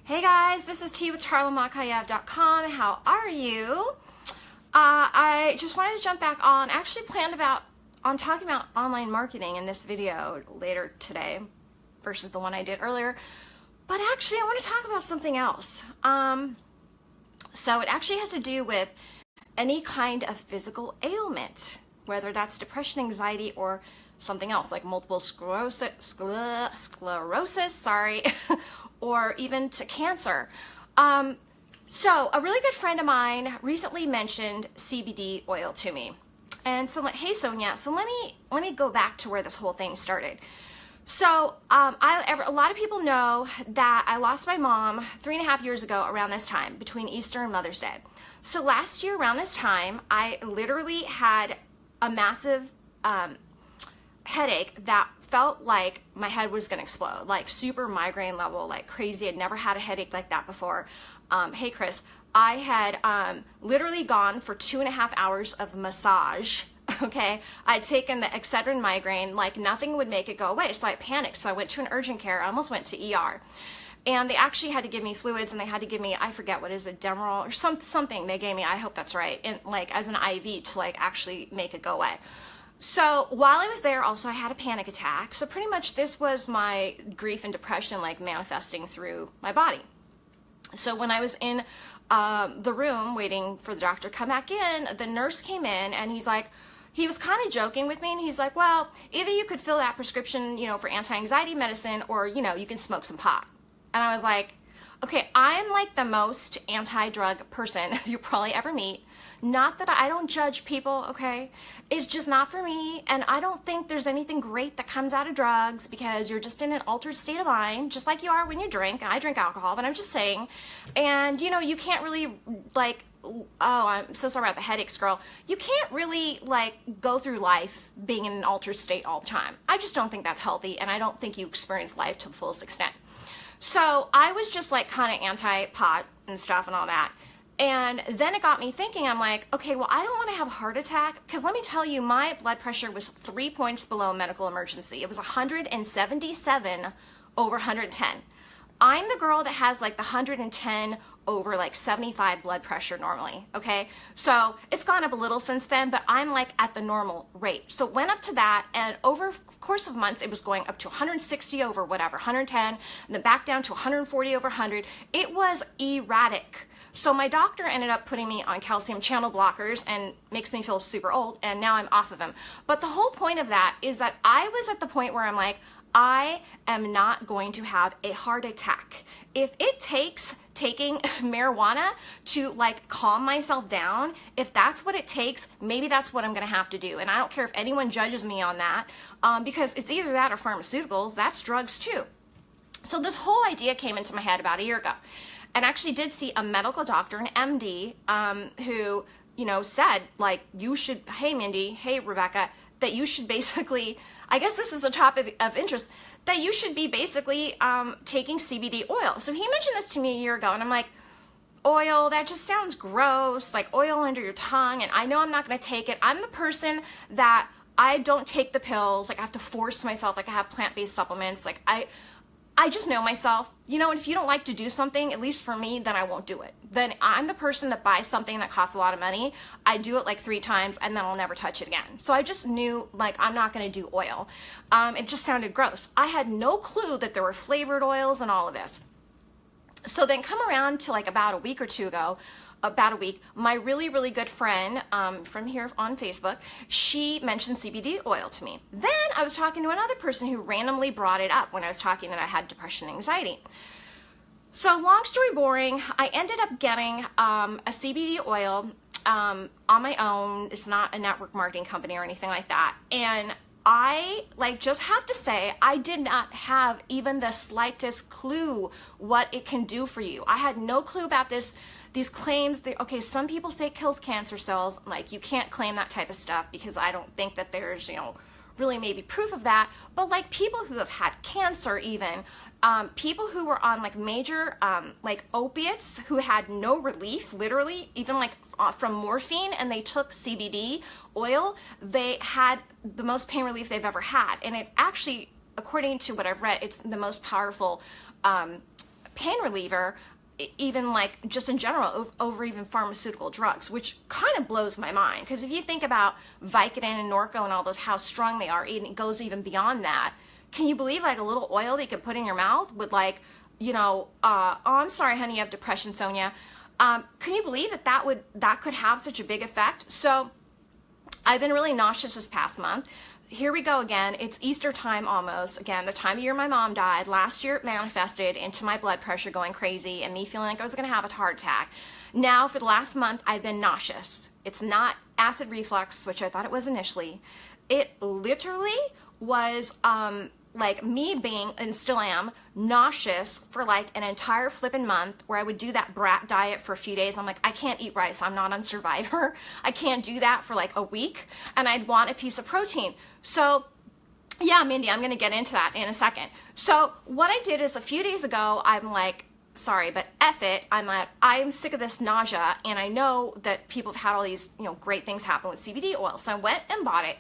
Hey guys, this is T with CharlaMakayev.com. How are you? I just wanted to jump back on. I actually planned on talking about online marketing in this video later today versus the one I did earlier. But actually, I want to talk about something else. So it actually has to do with any kind of physical ailment, whether that's depression, anxiety, or something else like multiple sclerosis, or even to cancer. So a really good friend of mine recently mentioned CBD oil to me. And so, hey Sonia, so let me go back to where this whole thing started. So a lot of people know that I lost my mom 3.5 years ago around this time, between Easter and Mother's Day. So last year around this time, I literally had a massive headache that felt like my head was gonna explode, like super migraine level, like crazy. I'd never had a headache like that before. Hey Chris, I had literally gone for 2.5 hours of massage. Okay, I'd taken the Excedrin migraine, like nothing would make it go away. So I panicked. So I went to an urgent care. I almost went to ER. And they actually had to give me fluids, and they had to give me, I forget what is it, Demerol or something they gave me. I hope that's right. And like as an IV to like actually make it go away. So while I was there, also I had a panic attack. So pretty much this was my grief and depression like manifesting through my body. So when I was in the room waiting for the doctor to come back in, the nurse came in and he was kind of joking with me, and he's like, well, either you could fill that prescription, for anti-anxiety medicine, or, you can smoke some pot. And I was like, okay, I'm like the most anti-drug person you probably ever meet. Not that I don't judge people, okay? It's just not for me, and I don't think there's anything great that comes out of drugs because you're just in an altered state of mind, just like you are when you drink. I drink alcohol, but I'm just saying. And, you can't really, like, oh, I'm so sorry about the headaches, girl. You can't really, like, go through life being in an altered state all the time. I just don't think that's healthy, and I don't think you experience life to the fullest extent. So I was just, like, kind of anti-pot and stuff and all that. And then it got me thinking, I'm like, okay, well, I don't want to have a heart attack, because let me tell you, my blood pressure was 3 points below medical emergency. It was 177 over 110. I'm the girl that has like the 110 over like 75 blood pressure normally, okay? So it's gone up a little since then, but I'm like at the normal rate. So it went up to that, and over the course of months, it was going up to 160 over whatever, 110, and then back down to 140 over 100. It was erratic. So my doctor ended up putting me on calcium channel blockers, and makes me feel super old, and now I'm off of them. But the whole point of that is that I was at the point where I'm like, I am not going to have a heart attack. If it takes taking marijuana to like calm myself down, if that's what it takes, maybe that's what I'm gonna have to do. And I don't care if anyone judges me on that, because it's either that or pharmaceuticals. That's drugs too. So this whole idea came into my head about a year ago. And actually did see a medical doctor, an MD, who, said, like, you should, hey, Mindy, hey, Rebecca, that you should basically, I guess this is a topic of interest, that you should be basically taking CBD oil. So he mentioned this to me a year ago, and I'm like, oil, that just sounds gross, like oil under your tongue, and I know I'm not going to take it. I'm the person that I don't take the pills, like I have to force myself, like I have plant-based supplements, like I just know myself, and if you don't like to do something, at least for me, then I won't do it. Then I'm the person that buys something that costs a lot of money. I do it like 3 times, and then I'll never touch it again. So I just knew, like, I'm not going to do oil. It just sounded gross. I had no clue that there were flavored oils and all of this. So then come around to like about a week or two ago, my really, really good friend from here on Facebook, she mentioned CBD oil to me. Then I was talking to another person who randomly brought it up when I was talking that I had depression and anxiety. So long story boring, I ended up getting a CBD oil on my own. It's not a network marketing company or anything like that. And I just have to say, I did not have even the slightest clue what it can do for you. I had no clue about these claims that, okay, some people say it kills cancer cells. Like, you can't claim that type of stuff because I don't think that there's, really maybe proof of that. But like people who have had cancer even, people who were on like major like opiates who had no relief, literally, even like from morphine, and they took CBD oil, they had the most pain relief they've ever had. And it actually, according to what I've read, it's the most powerful pain reliever, even like just in general, over even pharmaceutical drugs, which kind of blows my mind. Because if you think about Vicodin and Norco and all those, how strong they are, it goes even beyond that. Can you believe like a little oil that you could put in your mouth would like, you know, oh, I'm sorry, honey, you have depression, Sonia. Can you believe that could have such a big effect? So I've been really nauseous this past month. Here we go again. It's Easter time almost. Again, the time of year my mom died. Last year it manifested into my blood pressure going crazy and me feeling like I was going to have a heart attack. Now for the last month I've been nauseous. It's not acid reflux, which I thought it was initially. It literally was like me being, and still am, nauseous for like an entire flippin' month, where I would do that brat diet for a few days. I'm like, I can't eat rice. I'm not on Survivor. I can't do that for like a week. And I'd want a piece of protein. So yeah, Mindy, I'm going to get into that in a second. So what I did is a few days ago, I'm like, sorry, but F it. I'm like, I'm sick of this nausea. And I know that people have had all these, you know, great things happen with CBD oil. So I went and bought it,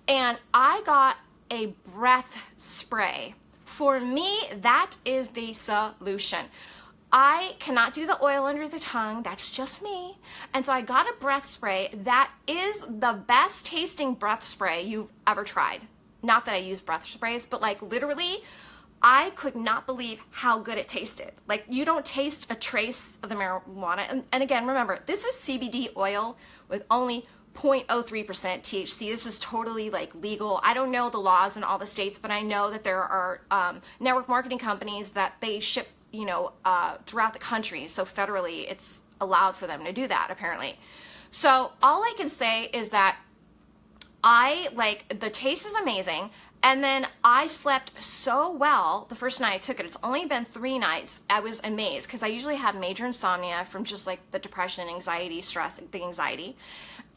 and I got a breath spray. For me, that is the solution. I cannot do the oil under the tongue. That's just me. And so I got a breath spray that is the best tasting breath spray you've ever tried. Not that I use breath sprays, but like literally, I could not believe how good it tasted. Like, you don't taste a trace of the marijuana. And again, remember, this is CBD oil with only 0.03% THC. This is totally like legal. I don't know the laws in all the states, but I know that there are network marketing companies that they ship, you know, throughout the country. So federally, it's allowed for them to do that, apparently. So all I can say is that the taste is amazing. And then I slept so well the first night I took it. It's only been 3 nights. I was amazed because I usually have major insomnia from just like the depression, anxiety, stress, the anxiety.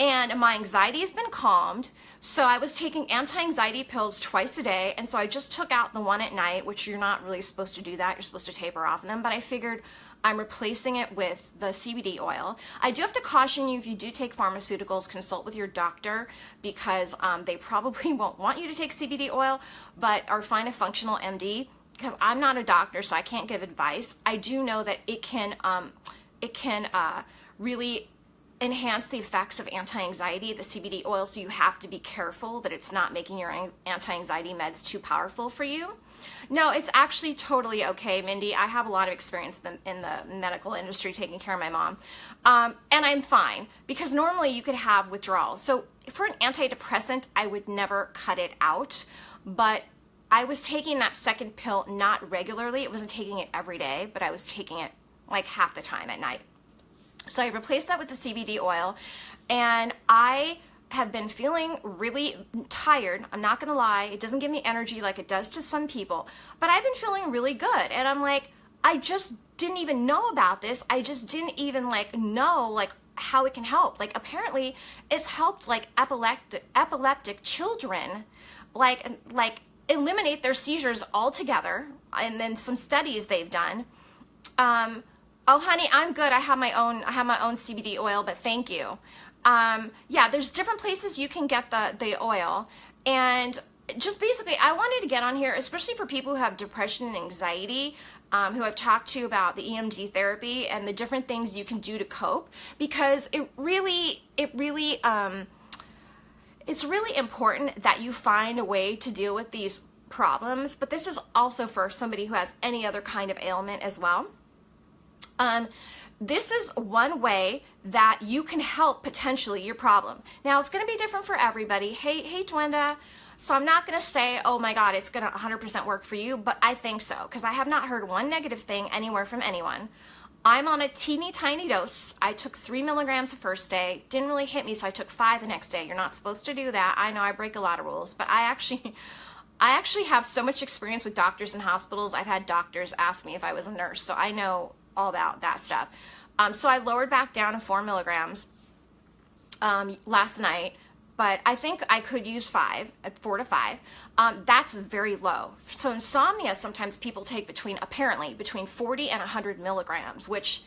And my anxiety has been calmed. So I was taking anti-anxiety pills twice a day. And so I just took out the one at night, which you're not really supposed to do that. You're supposed to taper off them. But I figured I'm replacing it with the CBD oil. I do have to caution you, if you do take pharmaceuticals, consult with your doctor, because they probably won't want you to take CBD oil, or find a functional MD, because I'm not a doctor, so I can't give advice. I do know that it can really enhance the effects of anti-anxiety, the CBD oil, so you have to be careful that it's not making your anti-anxiety meds too powerful for you. No, it's actually totally okay, Mindy. I have a lot of experience in the medical industry taking care of my mom. And I'm fine, because normally you could have withdrawals. So for an antidepressant, I would never cut it out, but I was taking that second pill not regularly. I wasn't taking it every day, but I was taking it like half the time at night. So I replaced that with the CBD oil, and I have been feeling really tired. I'm not gonna lie, it doesn't give me energy like it does to some people, but I've been feeling really good. And I'm like, I just didn't even know about this. I just didn't even know how it can help. Like, apparently it's helped like epileptic children like eliminate their seizures altogether. And then some studies they've done. Oh, honey, I'm good. I have my own CBD oil, but thank you. Yeah, there's different places you can get the oil. And just basically, I wanted to get on here, especially for people who have depression and anxiety, who I've talked to about the EMD therapy and the different things you can do to cope, because it's really important that you find a way to deal with these problems. But this is also for somebody who has any other kind of ailment as well. This is one way that you can help potentially your problem. Now, it's going to be different for everybody. Hey, Twenda. So I'm not going to say, oh my God, it's going to 100% work for you, but I think so, because I have not heard one negative thing anywhere from anyone. I'm on a teeny tiny dose. I took 3 milligrams the first day. Didn't really hit me, so I took 5 the next day. You're not supposed to do that. I know I break a lot of rules, but I actually have so much experience with doctors and hospitals. I've had doctors ask me if I was a nurse, so I know all about that stuff. So I lowered back down to 4 milligrams last night, but I think I could use 4 to 5. That's very low. So insomnia, sometimes people take apparently between 40 and 100 milligrams, which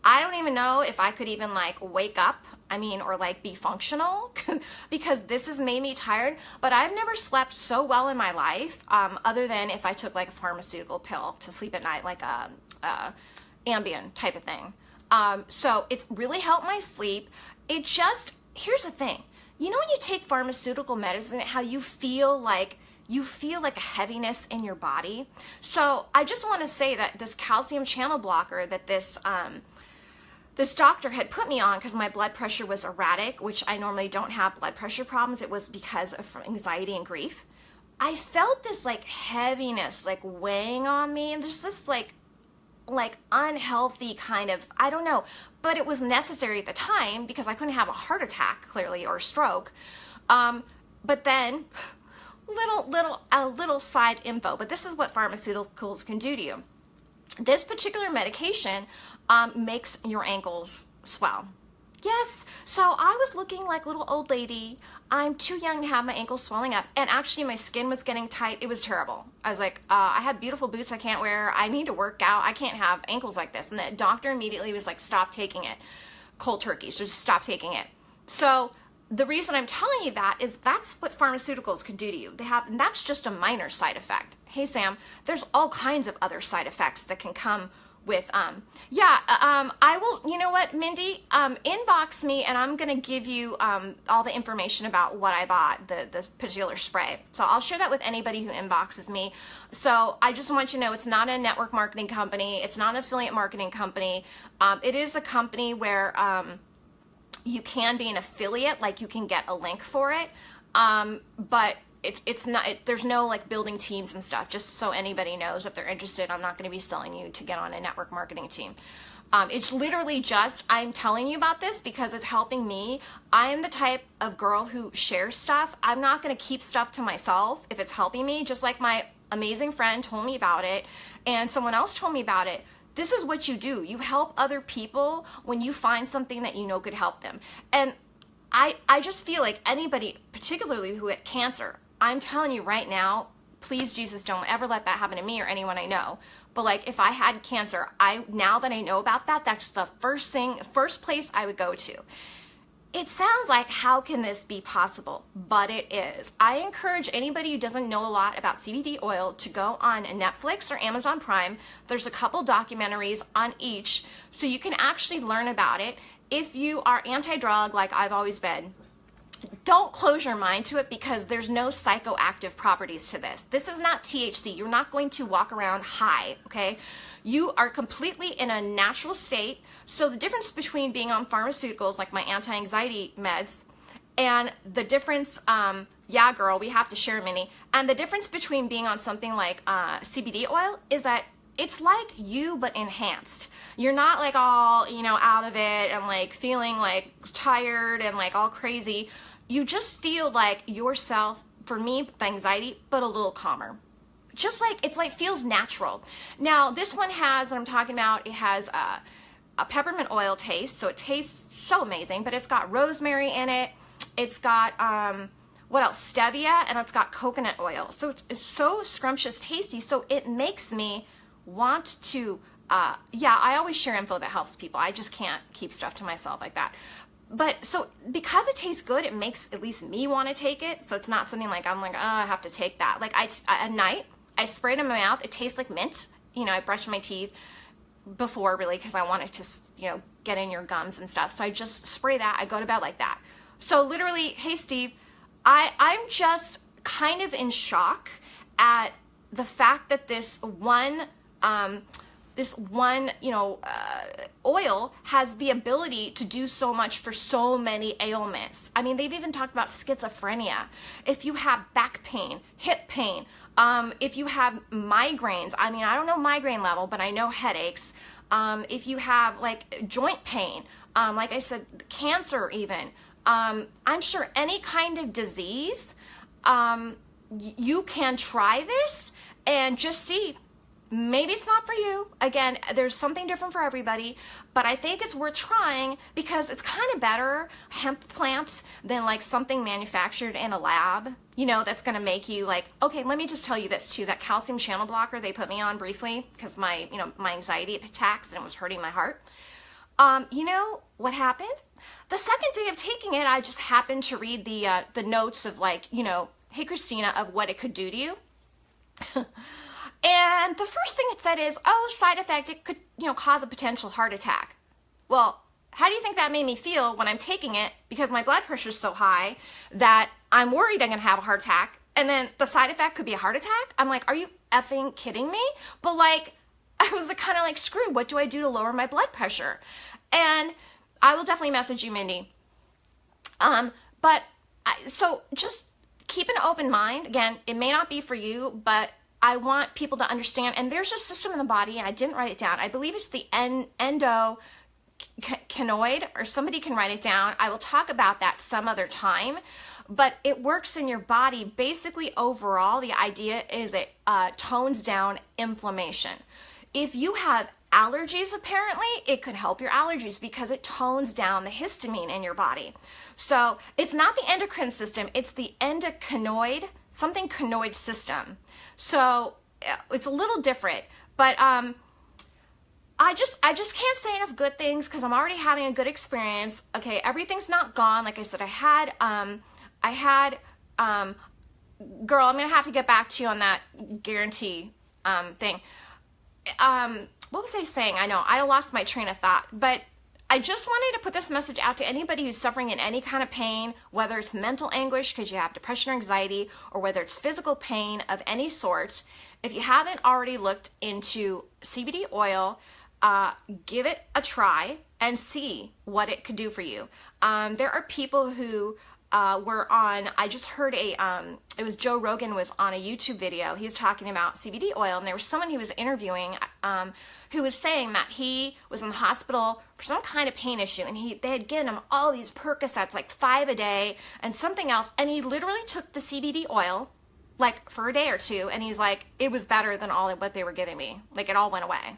I don't even know if I could even like wake up, or like be functional because this has made me tired. But I've never slept so well in my life, other than if I took like a pharmaceutical pill to sleep at night, like a Ambien type of thing. So it's really helped my sleep. Here's the thing. You know when you take pharmaceutical medicine, how you feel like a heaviness in your body? So I just want to say that this calcium channel blocker that this doctor had put me on, because my blood pressure was erratic, which I normally don't have blood pressure problems. It was because of anxiety and grief. I felt this like heaviness like weighing on me, and there's this like unhealthy kind of, I don't know, but it was necessary at the time because I couldn't have a heart attack clearly or a stroke. But then little side info, but this is what pharmaceuticals can do to you. This particular medication makes your ankles swell. Yes, so I was looking like a little old lady. I'm too young to have my ankles swelling up, and actually my skin was getting tight. It was terrible. I was like, I have beautiful boots I can't wear. I need to work out. I can't have ankles like this. And the doctor immediately was like, stop taking it. Cold turkey, so just stop taking it. So the reason I'm telling you that is that's what pharmaceuticals can do to you. And that's just a minor side effect. Hey Sam, there's all kinds of other side effects that can come with, I will, you know what, Mindy, inbox me and I'm going to give you all the information about what I bought, the particular spray. So I'll share that with anybody who inboxes me. So I just want you to know it's not a network marketing company. It's not an affiliate marketing company. It is a company where you can be an affiliate, like you can get a link for it. But it's not, there's no like building teams and stuff, just so anybody knows if they're interested. I'm not going to be selling you to get on a network marketing team. It's literally just, I'm telling you about this because it's helping me. I am the type of girl who shares stuff. I'm not going to keep stuff to myself if it's helping me, just like my amazing friend told me about it and someone else told me about it. This is what you do. You help other people when you find something that you know could help them. And I just feel like anybody, particularly who had cancer, I'm telling you right now, please Jesus, don't ever let that happen to me or anyone I know. But like if I had cancer, now that I know about that, that's the first place I would go to. It sounds like, how can this be possible? But it is. I encourage anybody who doesn't know a lot about CBD oil to go on Netflix or Amazon Prime. There's a couple documentaries on each, so you can actually learn about it. If you are anti-drug, like I've always been, don't close your mind to it because there's no psychoactive properties to this. This is not THC. You're not going to walk around high, okay? You are completely in a natural state. So the difference between being on pharmaceuticals like my anti-anxiety meds and the difference, yeah girl, we have to share Minnie, and the difference between being on something like CBD oil is that it's like you but enhanced. You're not like all, out of it and like feeling like tired and like all crazy. You just feel like yourself, for me, the anxiety, but a little calmer. Just like, it's like feels natural. Now, this one has, that I'm talking about, it has a peppermint oil taste, so it tastes so amazing, but it's got rosemary in it. It's got, what else? Stevia, and it's got coconut oil. So it's so scrumptious tasty, so it makes me want to, I always share info that helps people. I just can't keep stuff to myself like that. But so because it tastes good, it makes at least me want to take it. So it's not something like I'm like, oh, I have to take that. Like at night, I spray it in my mouth. It tastes like mint. I brush my teeth before really because I want it to, get in your gums and stuff. So I just spray that. I go to bed like that. So literally, hey Steve, I'm just kind of in shock at the fact that this one oil has the ability to do so much for so many ailments. I mean, they've even talked about schizophrenia. If you have back pain, hip pain, if you have migraines, I mean, I don't know migraine level, but I know headaches. If you have like joint pain, like I said, cancer even, I'm sure any kind of disease, you can try this and just see. Maybe it's not for you. Again, there's something different for everybody, but I think it's worth trying because it's kind of better, hemp plants, than like something manufactured in a lab, that's going to make you like, okay, let me just tell you this too, that calcium channel blocker they put me on briefly because my anxiety attacks and it was hurting my heart. You know what happened? The second day of taking it, I just happened to read the notes of like, you know, hey Christina, of what it could do to you. And the first thing it said is, oh, side effect, it could, you know, cause a potential heart attack. Well, how do you think that made me feel when I'm taking it because my blood pressure is so high that I'm worried I'm going to have a heart attack, and then the side effect could be a heart attack? I'm like, are you effing kidding me? But like, I was kind of like, screw, what do I do to lower my blood pressure? And I will definitely message you, Mindy. So just keep an open mind. Again, it may not be for you, but I want people to understand, and there's a system in the body, and I didn't write it down. I believe it's the endocannabinoid, or somebody can write it down. I will talk about that some other time, but it works in your body. Basically, overall, the idea is it tones down inflammation. If you have allergies, apparently, it could help your allergies because it tones down the histamine in your body. So it's not the endocrine system, it's the endocannabinoid, something cannabinoid system. So it's a little different, but I just can't say enough good things because I'm already having a good experience. Okay, everything's not gone. Like I said, I had girl, I'm gonna have to get back to you on that guarantee thing. What was I saying? I know I lost my train of thought, but I just wanted to put this message out to anybody who's suffering in any kind of pain, whether it's mental anguish because you have depression or anxiety, or whether it's physical pain of any sort. If you haven't already looked into CBD oil, give it a try and see what it could do for you. There are people who were on, I just heard it was Joe Rogan was on a YouTube video. He was talking about CBD oil, and there was someone he was interviewing who was saying that he was in the hospital for some kind of pain issue, and they had given him all these Percocets, like 5 a day, and something else, and he literally took the CBD oil, like, for a day or two, and he's like, it was better than all of what they were giving me. Like, it all went away.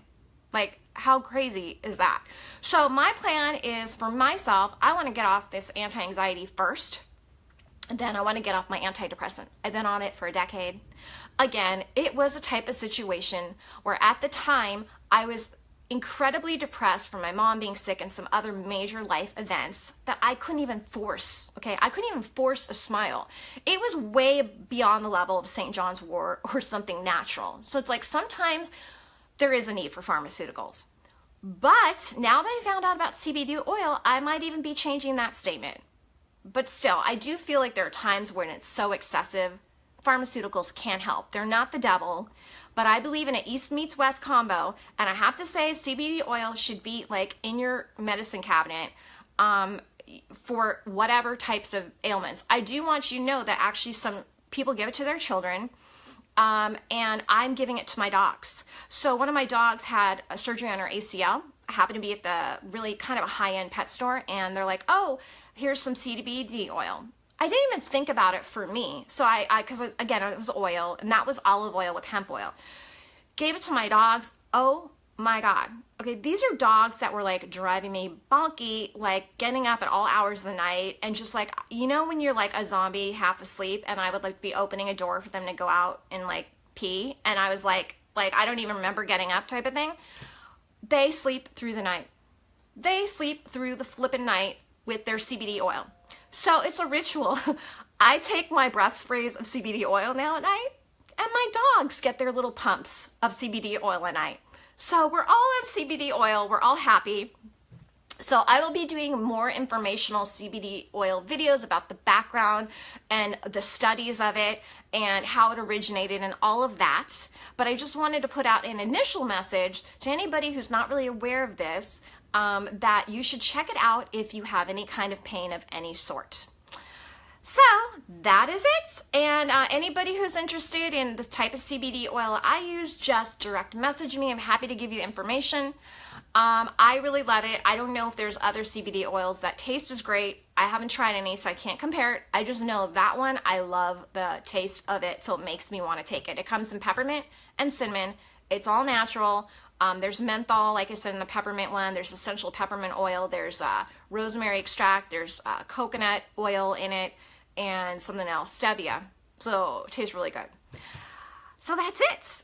Like, how crazy is that? So my plan is, for myself, I want to get off this anti-anxiety first. Then I want to get off my antidepressant. I've been on it for a decade. Again, it was a type of situation where at the time I was incredibly depressed from my mom being sick and some other major life events that I couldn't even force. Okay, I couldn't even force a smile. It was way beyond the level of St. John's wort or something natural. So it's like sometimes there is a need for pharmaceuticals. But now that I found out about CBD oil, I might even be changing that statement. But still, I do feel like there are times when it's so excessive, pharmaceuticals can't help. They're not the devil, but I believe in an East meets West combo, and I have to say CBD oil should be like in your medicine cabinet for whatever types of ailments. I do want you to know that actually some people give it to their children, and I'm giving it to my dogs. So one of my dogs had a surgery on her ACL. I happened to be at the really kind of a high-end pet store, and they're like, oh, here's some CBD oil. I didn't even think about it for me. So because again, it was oil, and that was olive oil with hemp oil. Gave it to my dogs. Oh my God. Okay, these are dogs that were like driving me bonky, like getting up at all hours of the night, and just like, you know, when you're like a zombie half asleep, and I would like be opening a door for them to go out and like pee, and I was like I don't even remember getting up type of thing. They sleep through the night. They sleep through the flippin' night with their CBD oil. So it's a ritual. I take my breath sprays of CBD oil now at night, and my dogs get their little pumps of CBD oil at night. So we're all on CBD oil. We're all happy. So I will be doing more informational CBD oil videos about the background and the studies of it and how it originated and all of that. But I just wanted to put out an initial message to anybody who's not really aware of this, that you should check it out if you have any kind of pain of any sort. So that is it. And anybody who's interested in this type of CBD oil I use, just direct message me. I'm happy to give you information. I really love it. I don't know if there's other CBD oils that taste as great. I haven't tried any, so I can't compare it. I just know that one, I love the taste of it, so it makes me want to take it. It comes in peppermint and cinnamon. It's all natural. There's menthol, like I said, in the peppermint one. There's essential peppermint oil. There's rosemary extract. There's coconut oil in it, and something else, stevia. So it tastes really good. So that's it.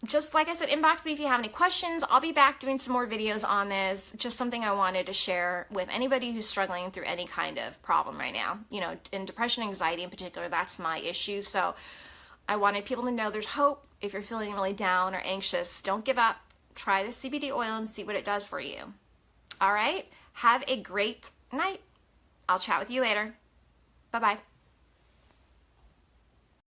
Just like I said, inbox me if you have any questions. I'll be back doing some more videos on this. Just something I wanted to share with anybody who's struggling through any kind of problem right now. You know, in depression, anxiety in particular, that's my issue. So I wanted people to know there's hope. If you're feeling really down or anxious, don't give up. Try the CBD oil and see what it does for you. All right? Have a great night. I'll chat with you later. Bye-bye.